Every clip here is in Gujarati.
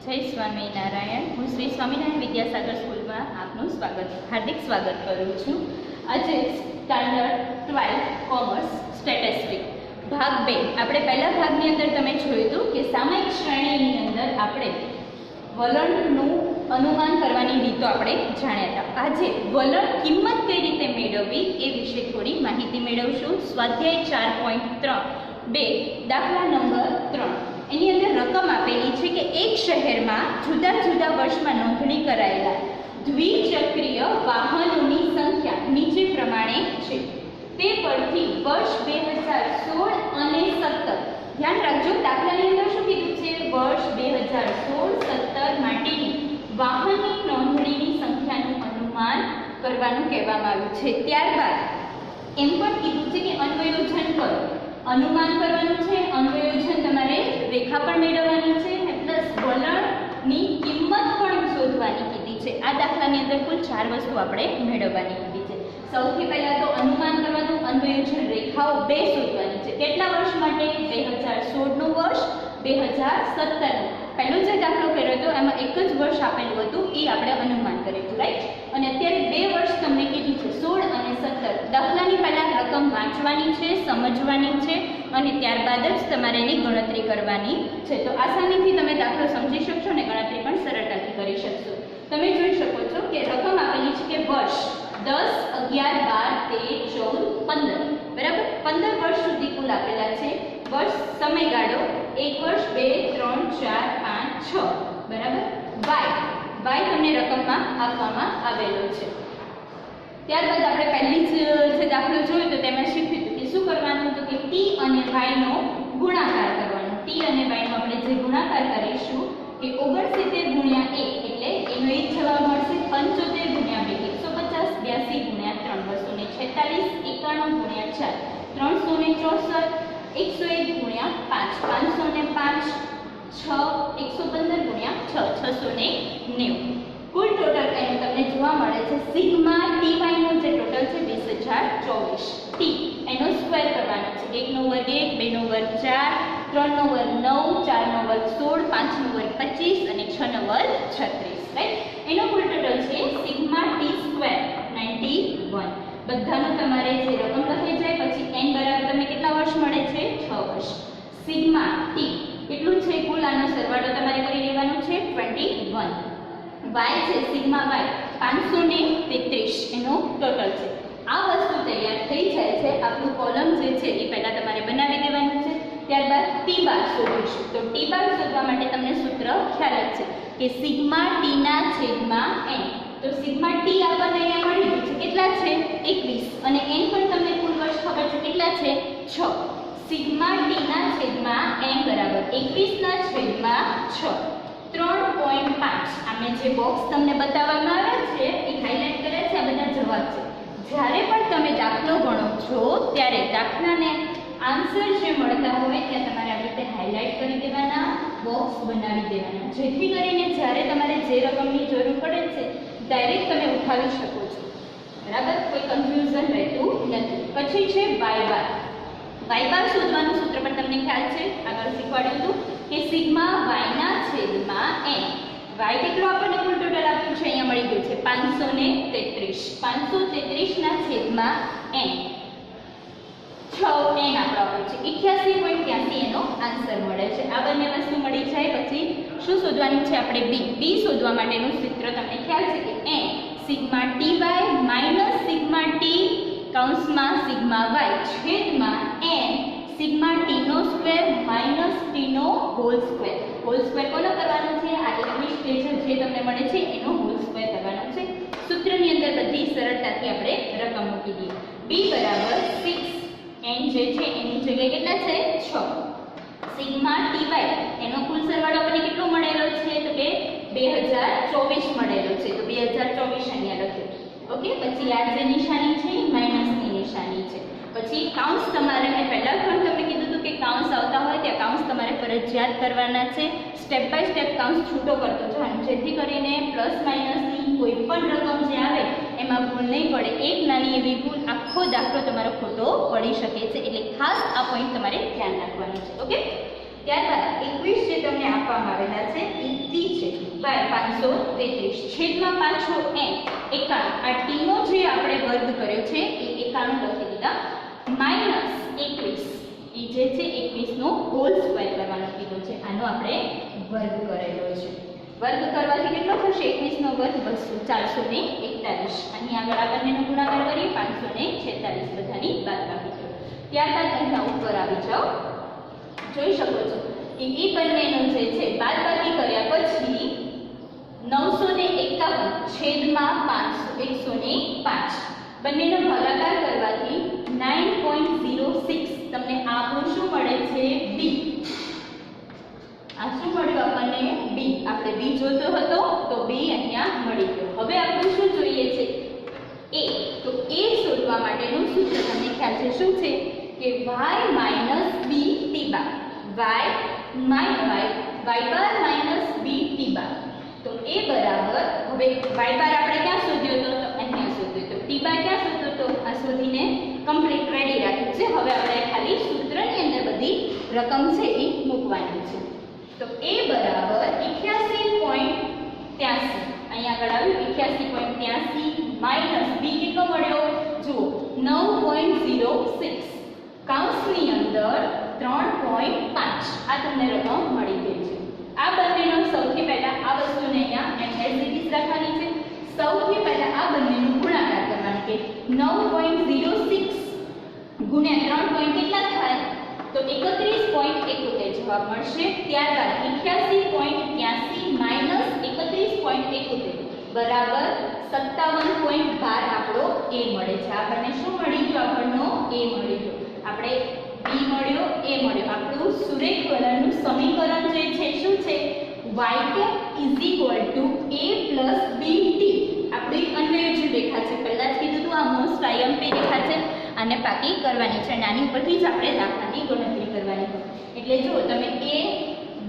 જય સ્વામિનારાયણ। હું શ્રી સ્વામિનારાયણ વિદ્યાસાગર સ્કૂલમાં આપનું હાર્દિક સ્વાગત કરું છું। આજે સ્ટાન્ડર્ડ 12 કોમર્સ સ્ટેટિસ્ટિક ભાગ 2 આપણે પહેલા ભાગની અંદર તમે જોયું હતું કે સામયિક શ્રેણીની અંદર આપણે વલણનું અનુમાન કરવાની રીતો આપણે જાણ્યા હતા। આજે વલણ કિંમત કઈ રીતે મેળવવી એ વિશે થોડી માહિતી મેળવશું। સ્વાધ્યાય 4.3 દાખલા નંબર 3 એની અંદર રકમ આપેલી છે કે એક શહેરમાં જુદા જુદા વર્ષમાં નોંધણી કરાયેલા દ્વિચક્રીય વાહનોની સંખ્યા નીચે પ્રમાણે છે। તે પરથી વર્ષ 2016 અને 17 ધ્યાન રાખજો, દાખલાની અંદર શું કીધું છે? વર્ષ 2016-17 માટેની વાહનની નોંધણીની સંખ્યાનું અનુમાન કરવાનું કહેવામાં આવ્યું છે। ત્યારબાદ એમ પણ કીધું છે કે અન્વયોજન કરો, અનુમાન કરવાનું છે, અન્વયોજન તમારે રેખા પણ મેળવવાની છે અને પ્લસ વલણની કિંમત પણ શોધવાની કીધી છે। આ દાખલાની અંદર કુલ 4 વસ્તુ આપણે મેળવવાની કીધી છે। સૌથી પહેલા તો અનુમાન કરવાનું, અન્વયોજન રેખાઓ 2 શોધવાની છે। કેટલા વર્ષ માટે? 2016 નું વર્ષ, 2017 નું। પહેલો જે દાખલો કર્યો હતો એમાં એક જ વર્ષ આપેલું હતું, એ આપણે અનુમાન કરેલું, રાઈટ? અને અત્યારે 2 વર્ષ તમને કીધું છે, 16 અને 17। દાખલાની પહેલા રકમ વાંચવાની છે, સમજવાની છે અને ત્યારબાદ જ તમારે એની ગણતરી કરવાની છે। તો આસાનીથી તમે દાખલો સમજી શકશો અને ગણતરી પણ સરળતાથી કરી શકશો। તમે જોઈ શકો છો કે રકમ આપેલી છે કે વર્ષ 10, 11, 12, 13, 14, 15, બરાબર? 15 વર્ષ સુધી કુલ આપેલા છે। વર્ષ સમયગાળો 1 વર્ષ, 2, 3, 4, 5, 6, બરાબર? વાય તમને રકમમાં આપવામાં આવેલો છે। ત્યારબાદ આપણે પહેલી જ જે દાખલો જોયો તો તેમાં શીખ્યું હતું કે શું કરવાનું હતું કે ટી અને વાયનો ગુણાકાર કરવાનો। ટી અને વાયનો આપણે જે ગુણાકાર કરીશું કે 69 ગુણ્યા 1 એટલે એનો એક જવાબ મળશે 75 ગુણ્યા 2 150, 82 ગુણ્યા 3 246, 91 ગુણ્યા 4 364, 101 ગુણ્યા 5 505, 6 115 ગુણ્યા 6 690। કુલ ટોટલ એનું તમને જોવા મળે છે સિગ્મા ટી વાય નો જે ટોટલ છે 20024। ટી એનો સ્ક્વેર કરવાનો છે, 1 નો વર્ગ 1, 2 નો વર્ગ 4, 3 નો વર્ગ 9, 4 નો વર્ગ 16, 5 નો વર્ગ 25 અને 6 નો વર્ગ 36, રાઈટ? એનો કુલ ટોટલ છે સિગ્મા ટી સ્ક્વેર 91। બધાનું તમારે જે રકમ લખાઈ જાય પછી n બરાબર તમને કેટલા વર્ષ મળે છે? 6 વર્ષ। સિગ્મા ટી કેટલું છે? કુલ આનો સરવાળો તમારે કરી લેવાનો છે 21। y છે સિગ્મા y 533 એનો ટોટલ છે। આ વસ્તુ તૈયાર થઈ જાય છે, આપણું કોલમ જે છે એ પહેલા તમારે બનાવી દેવાનું છે। ત્યારબાદ ટી બાર શોધીશું। તો ટી બાર શોધવા માટે તમને સૂત્ર ખ્યાલ જ છે કે સિગ્મા ટી ના છેદમાં n। તો સિગ્મા ટી આપણને અહીંયા મળી ગયું છે, કેટલા છે? 21 અને n પણ તમને કુલ વર્ષ ખબર છે કેટલા છે? 6। સિગ્મા ટી ના છેદમાં n બરાબર 21 ના છેદમાં 6 3.5। આમે જે બોક્સ તમને બતાવવામાં આવ્યા છે એ હાઇલાઇટ કર્યા છે, આ બધા જવાબ છે। જ્યારે પણ તમે દાખલો ગણો છો ત્યારે દાખલાને આન્સર જે મળતા હોય ત્યાં તમારે આવી રીતે હાઇલાઇટ કરી દેવાના, બોક્સ બનાવી દેવાના, જેથી કરીને જ્યારે તમારે જે રકમની જરૂર પડે છે ડાયરેક્ટ તમે ઉઠાવી શકો છો, બરાબર? કોઈ કન્ફ્યુઝન રહેતું નથી। પછી છે વાય બાર। વાય બાર શોધવાનું સૂત્ર પણ તમને ખ્યાલ છે, આગળ શીખવાડ્યું હતું કે સિગ્મા y ના છેદમાં n। y કેટલો આપણને કુલ ટોટલ આપ્યું છે? અહીંયા મળી ગયું છે 533। 533 ના છેદમાં n 6 n આપણો આપ્યો છે 88.83 એનો આન્સર મળે છે। આ બંને વસ્તુ મળી જાય પછી શું શોધવાનું છે આપણે? b શોધવા માટેનું સૂત્ર તમને ખ્યાલ છે કે n sigma ty minus sigma t કૌંસમાં સિગ્મા y છેદમાં n સિગ્મા t નો સ્ક્વેર માઈનસ t નો હોલ સ્ક્વેર। હોલ સ્ક્વેર કોનો કરવાનો છે? આ 21 જે તમને મળે છે એનો હોલ સ્ક્વેર કરવાનો છે। સૂત્રની અંદર બધી સરળતાથી આપણે રકમ મૂકી દઈએ। b બરાબર 6, n જે છે એની જગ્યાએ કેટલા છે? 6। સિગ્મા ty એનો કુલ સરવાળો આપણને કેટલો મળેલો છે? તો કે 2024 મળેલો છે, તો 2024 અહીંયા લખ્યું, ઓકે? પછી આ જે નિશાની છે માઈનસની નિશાની છે। પછી કાઉન્સ તમારે મેં પહેલા પણ તમને કીધું હતું કે કાઉન્સ આવતા હોય ત્યાં કાઉન્સ તમારે ફરજિયાત કરવાના છે। સ્ટેપ બાય સ્ટેપ કાઉન્સ છૂટો કરતો જવાનું, જેથી કરીને પ્લસ માઇનસની કોઈ પણ રકમ જે આવે એમાં ભૂલ નહીં પડે। એક નાની એવી ભૂલ આખો દાખલો તમારો ખોટો પડી શકે છે, એટલે ખાસ આ પોઈન્ટ તમારે ધ્યાન રાખવાનું છે, ઓકે? ત્યારબાદ 21 જે તમને આપવામાં આવેલા છે એ ટી છે બાય 533 છેદમાં પાછો n 91 આ ટી નો જે આપણે વર્ગ કર્યો છે એ 91 લખી દીધા માઈનસ 21 એ જે છે 21 નો હોલ સ્ક્વેર કરવાનો કીધો છે આનો આપણે વર્ગ કરેલો છે વર્ગ કરવાથી કેટલો થશે 21 નો વર્ગ 441 અહીં આગળ આ બંનેનો ગુણાકાર કરીએ 546 બધાની બાદબાકી કરો ત્યારબાદ અહીંના ઉપર આવી જાઓ જોઈ શકો છો કે એ બંનેનો જે છે બાદબાકી કર્યા પછી 951 છેદમાં 105 બંનેનો ભાગાકાર કરવાથી 9.06 તમને આપણું શું મળે છે બી આ શું મળ્યું આપણને બી આપણે બી જોતો હતો તો બી અહીંયા મળી ગયો હવે આપણે શું જોઈએ છે એ તો એ શોધવા માટેનું સૂત્ર તમને ખ્યાલ છે શું છે કે y - b t bar y bar - b t bar તો એ બરાબર હવે y બાર આપણે ક્યાં શોધ્યો તો અહીંયા શોધ્યો તો t બાર ક્યાં શોધ્યો તો આ શોધીને કમ્પ્લીટ રેડી રાખ્યું છે હવે આપણે ખાલી સૂત્રની અંદર બધી રકમ છે એ મૂકવાની છે તો એ બરાબર 81.83 અહીંયા આગળ આવ્યું 81.83 માઈનસ બી કેટલો મળ્યો જુઓ 9.06 કૌંસની અંદર 3.5 આ તમને રકમ મળી ગઈ છે આ બંનેનો સૌથી પહેલા આ વસ્તુને અહીંયા એમ એઝ ઇટ ઇઝ રાખવાની છે સૌથી પહેલા આ બંનેનો ગુણાકાર કરવાનો કે 9.06 ગુણ્યા 3 પોઈન્ટ કેટલા થાય તો 31.71 જવાબ મળશે ત્યારબાદ 81.83 માઈનસ 31.71 બરાબર 57.12 આપણો એ મળે છે આપણને શું મળી ગયું આપણનો એ મળી ગયો આપણે બી મળ્યો એ મળ્યો આપણું સુરેખ કલરનું સમીકરણ જે છે શું છે y = a + bt આપણી અન્વયોજન રેખા છે પહેલા જ કીધું હતું આ મોસ્ટ આઈએમપી રેખા છે આને પાકી કરવાની છે અને આની ઉપરથી જ આપણે દાખલાની ગણતરી કરવાની છે એટલે જો તમે a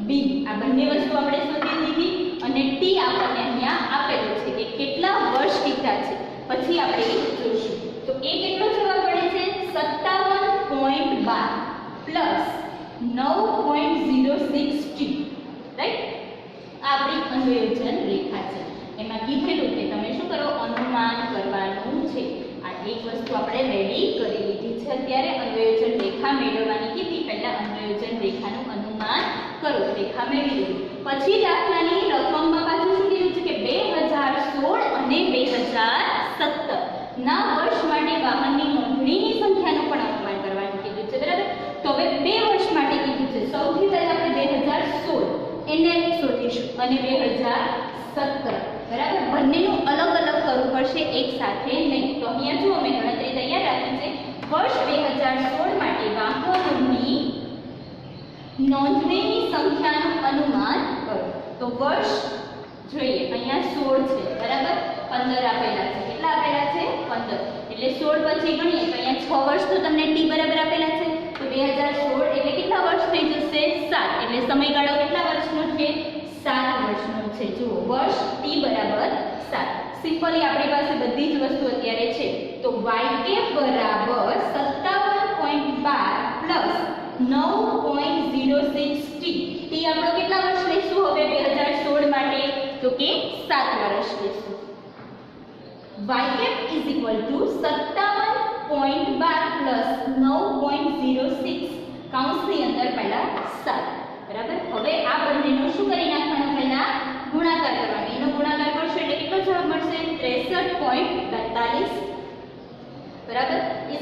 b આ બંને વસ્તુ આપણે શોધી લીધી અને t આપણને અહીંયા આપેલું છે કે કેટલા વર્ષ ટીકા છે પછી આપણે એ જોઈશું તો એ કેટલો જવાબ મળે છે 57.12 પ્લસ 9.06 t રાઈટ આપણી અન્વયોજન રેખા છે એમાં કીધેલું કે તમે શું કરો અનુમાન કરવાનું છે આ એક વસ્તુ આપણે રેડી કરી લીધી છે અત્યારે અન્વયોજન રેખા મેળવવાની કીધી પહેલા અન્વયોજન રેખાનું અનુમાન કરો રેખા મેળવી લીધી પછી દાખલાની રકમમાં પાછું શું કીધું છે કે 2016 અને 2017 ના વર્ષ માટે વાહનની નોંધણીની સંખ્યાનું પણ અનુમાન કરવાનું કીધું છે બરાબર તો હવે 2 વર્ષ માટે કીધું છે સૌથી પહેલા આપણે 2016 એને શોધીશું અને 2017 બરાબર બંનેનું અલગ અલગ કરવું પડશે એક સાથે નહીં તો અહીંયા જો મેં ગણતરી તૈયાર રાખી છે વર્ષ 2016 માટે વાહનોની નોંધણીની સંખ્યાનું અનુમાન કરો તો વર્ષ જોઈએ અહીંયા 16 છે બરાબર 15 આપેલા છે કેટલા આપેલા છે 15 એટલે 16 પછી ગણીએ તો અહીંયા 6 વર્ષ તો તમને t બરાબર આપેલા છે તો 2016 એટલે કેટલા વર્ષ થઈ જશે 7 એટલે સમયગાળો કેટલા વર્ષનો છે 7 વર્ષનો છે જુઓ વર્ષ t બરાબર 7 સિમ્પલી આપણી પાસે બધી જ વસ્તુ અત્યારે છે તો y બરાબર 57.12 9.06 t t આપણો કેટલા વર્ષ લઈશું હવે 2016 માટે તો કે 7 વર્ષ લઈશું y = 57.12 9.06 કૌંસની અંદર પહેલા 7 બરાબર હવે આ બંનેનો શું કરી નાખવાનું પહેલા ગુણાકાર કરવાનો એનો ગુણાકાર કરશો એટલે કેટલો જવાબ મળશે 63.42 બરાબર =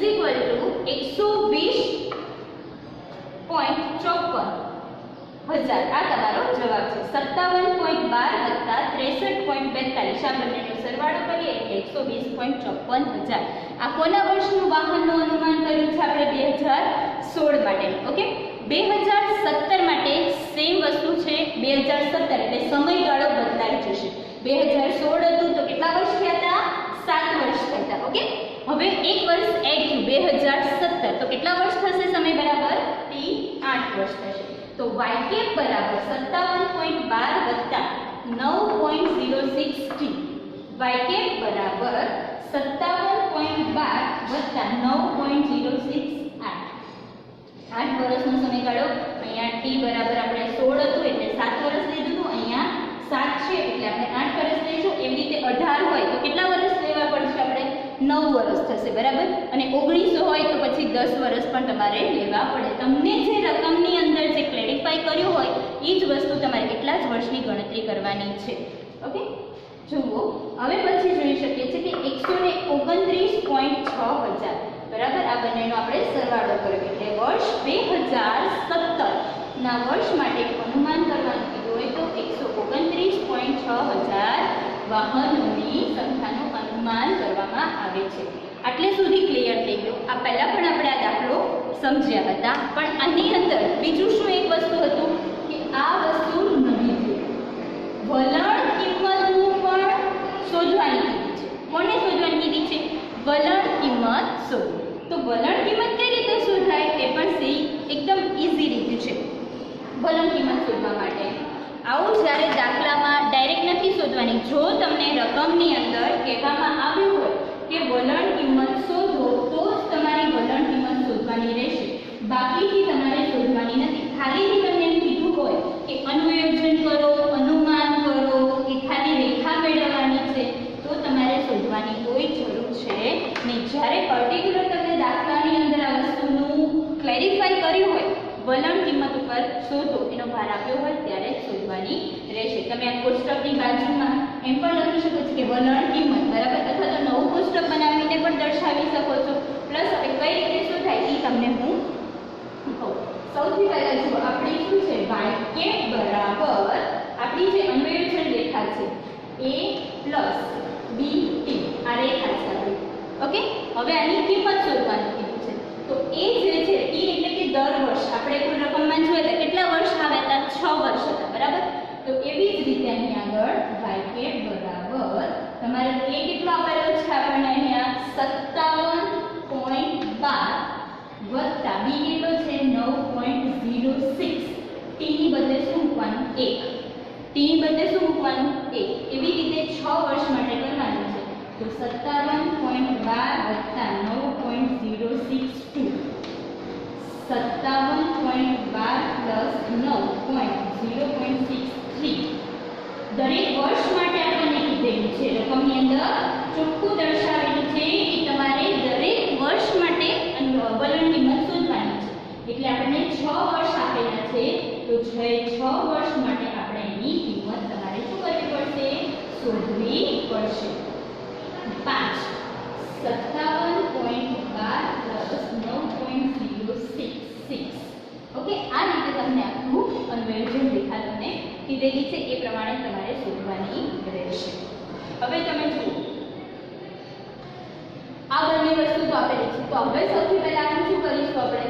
120.54 હજાર આ તમારો જવાબ છે 57.12 વત્તા 63.42 આ બંનેનો સરવાળો કરીએ એટલે 120.54 હજાર આ કોના વર્ષનું વાહનનું અનુમાન કર્યું છે આપણે 2016 માટે ઓકે 2017 માટે સેમ વસ્તુ છે 2017 એટલે સમયગાળો બદલાઈ જશે 2016 હતું તો કેટલા વર્ષ થયા હતા 7 વર્ષ થયા હતા ઓકે હવે એક વર્ષ એડ થયું 2017 તો કેટલા વર્ષ થશે સમય બરાબર t 8 વર્ષ થશે તો y બરાબર 57.12 વત્તા 9.06 t y બરાબર 57.12 વત્તા 9.06 8 વર્ષનો સમયગાળો અહીંયા t બરાબર આપણે 16 હતું એટલે 7 વર્ષ લીધું હતું અહીંયા બરાબર. અને 1900 હોય તો પછી 10 વર્ષ પણ તમારે લેવા પડે. તમને જે રકમની અંદર જે ક્લેરિફાઈ કર્યું હોય એ જ વસ્તુ તમારે એટલા જ વર્ષની ગણતરી કરવાની છે. ઓકે, જુઓ હવે પછી જોઈ શકીએ છીએ કે 129.6 હજાર બરાબર. આ બંનેનો આપણે સરવાળો કર્યો એટલે વર્ષ 2017 ના વર્ષ માટે અનુમાન કરવાનું કીધું હોય તો 129.6 હજાર વાહનોની સંખ્યાનું અનુમાન કરવામાં આવે છે. આટલે સુધી ક્લિયર થઈ ગયું. આ પહેલાં પણ આપણે આ દાખલો સમજ્યા હતા, પણ આની અંદર બીજું શું એક વસ્તુ હતું કે આ વસ્તુ નવી છે. વલણ કિંમતનું પણ શોધવાની કીધી છે. કોને શોધવાની કીધી છે? વલણ કિંમત શોધો. તો વલણ કિંમત કઈ રીતે શોધાય એ પણ એકદમ ઇઝી રીત છે વલણ કિંમત શોધવા માટે. આવું જ્યારે દાખલામાં ડાયરેક્ટ નથી શોધવાની. જો તમને રકમની અંદર કહેવામાં આવ્યું હોય કે વલણ કિંમત શોધો તો જ તમારી વલણ કિંમત શોધવાની રહેશે, બાકીથી તમારે શોધવાની નથી. ખાલીથી તમને એમ કીધું હોય કે અનુયોજન કરો, અનુમાન કરો કે ખાલી રેખા મેળવવાની છે તો તમારે શોધવાની કોઈ જરૂર છે નહીં. જ્યારે પર્ટિક્યુલર તમે દાખલાની અંદર આ વસ્તુનું ક્લેરિફાઈ કર્યું હોય, વલણ કિંમત ઉપર શોધો એનો ભાર આપ્યો હોય ત્યારે જ શોધવાની રહેશે. તમે આ કોષ્ટકની બાજુમાં એમ પણ લખી શકો છો કે વલણ કિંમત બરાબર, અથવા તો નવું કોષ્ટક બનાવીને પણ દર્શાવી શકો છો. પ્લસ હવે કઈ રીતે શોધાય એ તમને હું કહું. સૌથી પહેલા જુઓ આપણી શું છે y બરાબર આપણી જે અન્વયોજન રેખા છે a પ્લસ b t આ રેખા છે આપણી. ઓકે, હવે આની કિંમત શોધવાનું કીધું છે. તો એ જે છે t એટલે કે દર વર્ષ આપણે કોઈ રકમમાં જોઈએ તો કેટલા વર્ષ આવે હતા? 6 વર્ષ હતા બરાબર. તો એવી જ રીતે અહીં આગળ y બરાબર તમારે a કેટલો આપેલો છે આપણને અહીંયા 57.12 વત્તા b કેટલો છે 9.06. t ની બદલે શું મૂકવાનું? 1. t ની બદલે શું મૂકવાનું? 1. એવી રીતે 6 વર્ષ માટે કરવાનું છે. તો 57.12 વત્તા 9.062 57.12 પ્લસ 9.063 દરેક વર્ષ માટે આપણને કીધેલું છે. રકમની અંદર ચોખ્ખું દર્શાવેલું છે કે તમારે દરેક વર્ષ માટે વલણ કિંમત શોધવાની છે. એટલે આપણને 6 વર્ષ આપેલા છે તો 6 વર્ષ માટે આપણે એની કિંમત તમારે શું કરવી પડશે? શોધવી પડશે. 5 57.12 ઓકે, આ રીતે તમને આખું અન્વયોજન રેખા તમને કીધેલી છે એ પ્રમાણે તમારે શોધવાની રહેશે. હવે તમે જુઓ આ બંને વસ્તુ તો આપેલી છે. તો હવે સૌથી પહેલા આપણે શું કરીશું? આપણે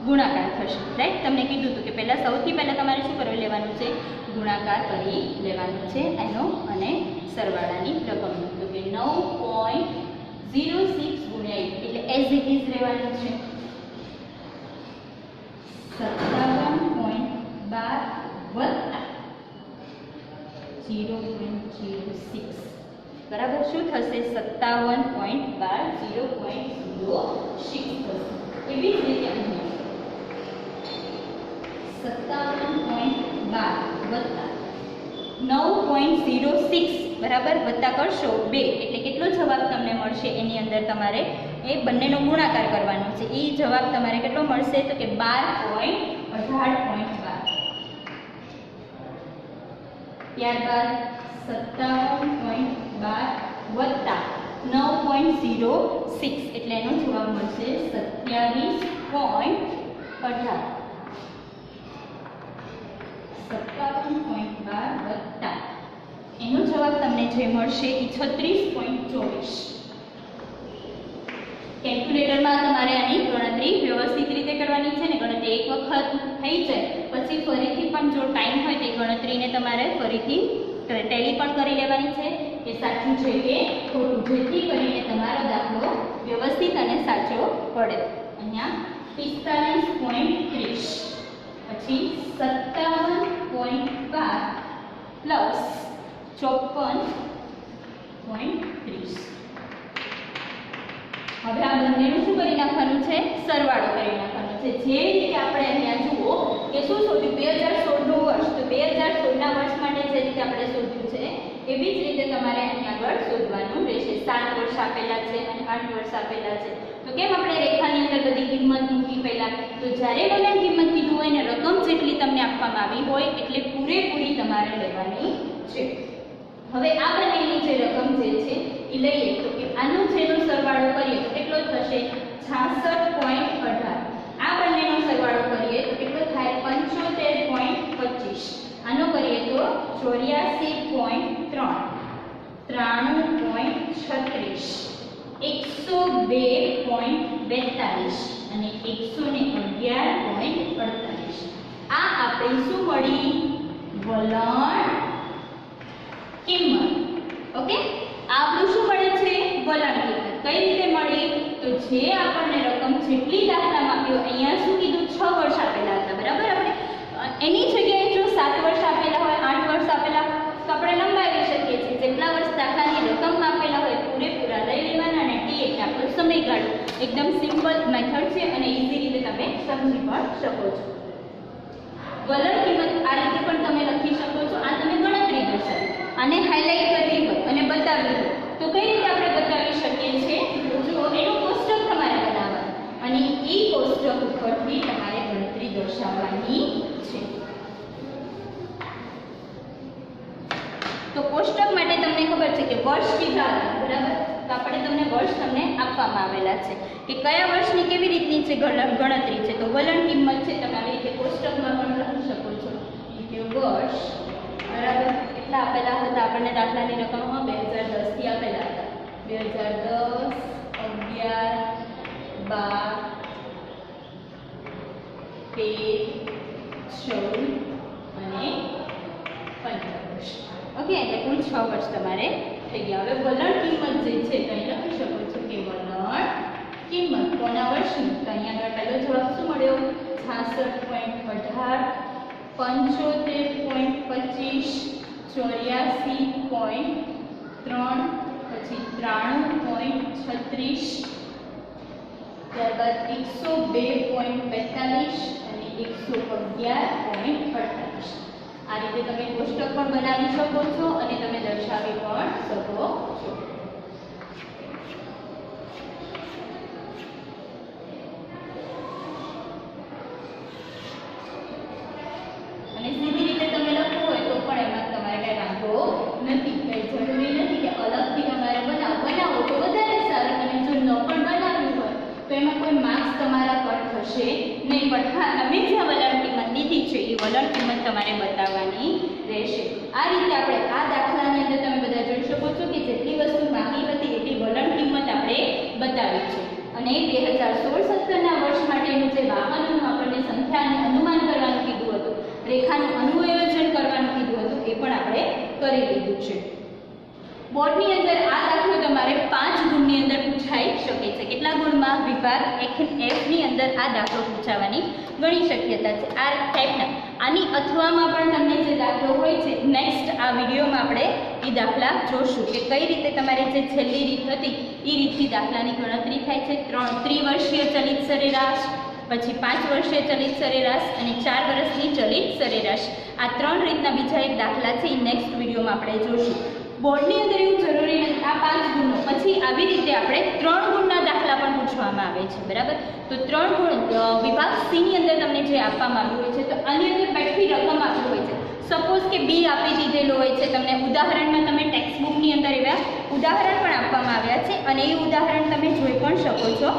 ગુણાકાર થશે. રાઈટ, તમને કીધું હતું કે પહેલા સૌથી પહેલા તમારે શું કરી લેવાનું છે? ગુણાકાર કરી લેવાનું છે એનો અને સરવાળાની રકમનો. તો કે 9.06 ગુણ્યા 1 એટલે એઝ ઇટ ઇઝ રહેવાનું છે 57.12 વત્તા 0.06 બરાબર શું થશે? 57.12 0.06 થશે. એવી જ રીતે અહીં 57.12 વત્તા 9.06 બરાબર વત્તા કરશો 2 એટલે કેટલો જવાબ તમને મળશે? એની અંદર તમારે એ બંનેનો ગુણાકાર કરવાનો છે. એ જવાબ તમારે કેટલો મળશે? તો કે 12.18.12. ત્યારબાદ 57.12 વત્તા 9.06 એટલે એનો જવાબ મળશે 27.18. 57.12 વત્તા એનો જવાબ તમને જે મળશે એ 36.24. કેલ્ક્યુલેટરમાં તમારે આની ગણતરી વ્યવસ્થિત રીતે કરવાની છે ને. ગણતરી એક વખત થઈ જાય પછી ફરીથી પણ જો ટાઈમ હોય તો ગણતરીને તમારે ફરીથી ટેલી પણ કરી લેવાની છે કે સાચું છે કે ખોટું, જેથી કરીને તમારો દાખલો વ્યવસ્થિત અને સાચો પડે. અહીંયા 45.30 પછી 57.12 પ્લસ 54.30. હવે આ બંનેનું શું કરી નાખવાનું છે? સરવાળો કરી નાખવાનો છે. જે રીતે આપણે અહીંયા જુઓ કે શું શોધ્યું? 2016 નું વર્ષ. તો 2016 ના વર્ષ માટે જે રીતે આપણે શોધ્યું છે એવી જ રીતે તમારે અહીં આગળ શોધવાનું રહેશે. 7 7 વર્ષ આપેલા છે અને 8 વર્ષ આપેલા છે. તો કેમ આપણે રેખાની અંદર બધી કિંમત મૂકી પહેલા? તો જ્યારે વલણ કિંમત કીધું હોય ને રકમ જેટલી તમને આપવામાં આવી હોય એટલે પૂરેપૂરી તમારે લેવાની છે. હવે આ બંનેની જે રકમ જે છે એ લઈએ તો કે આનો જેનો સરવાળો કરીએ તો કેટલો થશે? 66.18. આ બંનેનો સરવાળો કરીએ તો કેટલો થાય? 75.25. આનો કરીએ તો 84.3, 93.36, 102.42 અને 111.48. આ આપણી શું મળી? વલણ કિંમત. ઓકે, આપણું શું મળે છે? વલણ કિંમત. કઈ રીતે મળી? તો જે આપણને રકમ જેટલી દાખલામાં આપ્યો, અહીંયા શું કીધું? 6 વર્ષ આપેલા હતા, બરાબર? આપણે એની જગ્યાએ જો 7 વર્ષ આપેલા હોય, 8 વર્ષ આપેલા તો આપણે લંબાવી શકીએ છીએ. જેટલા વર્ષ દાખલાની રકમ આપેલા હોય પૂરેપૂરા લઈ લેવાના અને ટી એટલે આપણો સમયગાળો. એકદમ સિમ્પલ મેથડ છે અને ઈઝી રીતે તમે સમજી પણ શકો છો. વલણ કિંમત આ રીતે પણ તમે લખી શકો છો. આ તમે ગણતરી દર્શાવી, આને હાઇલાઇટ કરવી હોય અને બતાવવી હોય તો કઈ રીતે આપણે બતાવી શકીએ છીએ? જો એનું કોષ્ટક તમારે બનાવવાનું અને એ કોષ્ટક ઉપરથી તમારે ગણતરી દર્શાવવાની છે. તો કોષ્ટક માટે તમને ખબર છે કે વર્ષ કીધા હતા, બરાબર? તો આપણે તમને વર્ષ તમને આપવામાં આવેલા છે કે કયા વર્ષની કેવી રીતની છે ગણતરી છે. તો વલણ કિંમત છે તમે આવી રીતે કોષ્ટકમાં પણ લખી શકો છો કે વર્ષ, બરાબર? કેટલા આપેલા હતા આપણને દાખલાની રકમમાં? 2010 થી આપેલા હતા. 2010, 11, 12, 13, 14 અને 15 વર્ષ. ઓકે, એટલે કુલ 6 વર્ષ તમારે થઈ ગયા. હવે વલણ કિંમત જે છે તો અહીં લખી શકો છો કે વલણ કિંમત કોના વર્ષની? તો અહીંયા આગળ પહેલો જવાબ શું મળ્યો? 66.18, 75.25, 84.3, પછી 93.36, ત્યારબાદ 102.42 અને 111.48. આ રીતે તમે કોષ્ટક પણ બનાવી શકો છો અને તમે દર્શાવી પણ શકો છો. અને સીધી રીતે તમે લખવું હોય તો પણ એમાં તમારે કઈ વાંધો નથી. કઈ જરૂરી નથી કે અલગથી તમારે બનાવો તો વધારે સારું. અને જો ન પણ બનાવ્યું હોય તો એમાં કોઈ માર્ક્સ તમારા કટ થશે નહીં. પણ હા, તમે જે વલણ કિંમત લીધી છે એ વલણ કિંમત તમારે બતાવવાની રહેશે. આ રીતે આપણે આ દાખલાની અંદર તમે બધા જોઈ શકો છો કે જેટલી વસ્તુ માંગી હતી એટલી વલણ કિંમત આપણે બતાવી છે. અને 2016-17ના વર્ષ માટેનું જે વાહનોનું આપણને સંખ્યાને અનુમાન કરવાનું કીધું હતું, રેખાનું અનુયોજન કરવાનું કીધું હતું, એ પણ આપણે કરી લીધું છે. બોર્ડની અંદર આ દાખલો તમારે 5 ગુણની અંદર પૂછાઈ શકે છે. કેટલા ગુણમાં? વિભાગ F ની અંદર આ દાખલો પૂછાવાની ઘણી શક્યતા છે. આ ટાઈપના આની અથવામાં પણ તમને જે દાખલો હોય છે, નેક્સ્ટ આ વિડીયોમાં આપણે એ દાખલા જોશું કે કઈ રીતે તમારે જે છેલ્લી રીત હતી એ રીતથી દાખલાની ગણતરી થાય છે. 3 વર્ષીય ચલિત સરેરાશ, પછી 5 વર્ષીય ચલિત સરેરાશ અને 4 વર્ષની ચલિત સરેરાશ. આ 3 રીતના બીજા એક દાખલા છે એ નેક્સ્ટ વિડીયોમાં આપણે જોશું. બોર્ડની અંદર એવું જરૂરી નથી આ 5 ગુણો, પછી આવી રીતે આપણે 3 ગુણના દાખલા પણ પૂછવામાં આવે છે, બરાબર? તો 3 ગુણ વિભાગ સી ની અંદર તમને જે આપવામાં આવ્યું હોય છે તો આની અંદર બેઠી રકમ આપી હોય છે. સપોઝ કે બી આપી દીધેલો હોય છે તમને. ઉદાહરણમાં તમે ટેક્સ્ટ બુકની અંદર એવા ઉદાહરણ પણ આપવામાં આવ્યા છે અને એ ઉદાહરણ તમે જોઈ પણ શકો છો.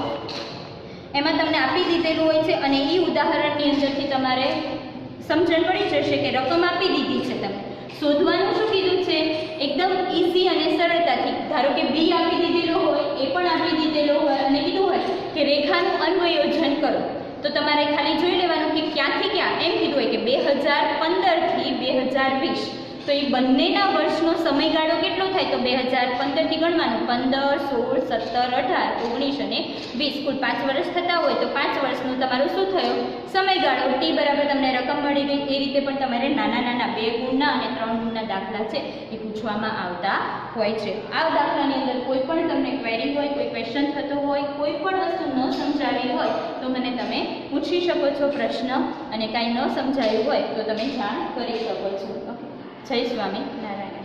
એમાં તમને આપી દીધેલું હોય છે અને એ ઉદાહરણની અંદરથી તમારે સમજણ પડી જશે કે રકમ આપી દીધી છે. તમે શોધવાનું શું કીધું છે? એકદમ ઈઝી અને સરળતાથી. ધારો કે બી આપી દીધેલો હોય, એ પણ આપી દીધેલો હોય અને કીધું હોય કે રેખાનું અન્વયોજન કરો, તો તમારે ખાલી જોઈ લેવાનું કે ક્યાંથી ક્યાં. એમ કીધું હોય કે 2015 થી 2020, તો એ બંનેના વર્ષનો સમયગાળો કેટલો થાય? તો 2015 થી ગણવાનું 15, 16, 17, 18, 19 અને 20. કુલ 5 વર્ષ થતા હોય તો 5 વર્ષનું તમારું શું થયો? સમયગાળો. ટી બરાબર તમને રકમ મળી ગઈ. એ રીતે પણ તમારે નાના નાના 2 ગુણના અને 3 ગુણના દાખલા છે એ પૂછવામાં આવતા હોય છે. આ દાખલાની અંદર કોઈ પણ તમને ક્વેરી હોય, કોઈ ક્વેશ્ચન થતો હોય, કોઈ પણ વસ્તુ ન સમજાવી હોય તો મને તમે પૂછી શકો છો પ્રશ્ન, અને કાંઈ ન સમજાયું હોય તો તમે જાણ કરી શકો છો. ઓકે, જય સ્વામી નારાયણ.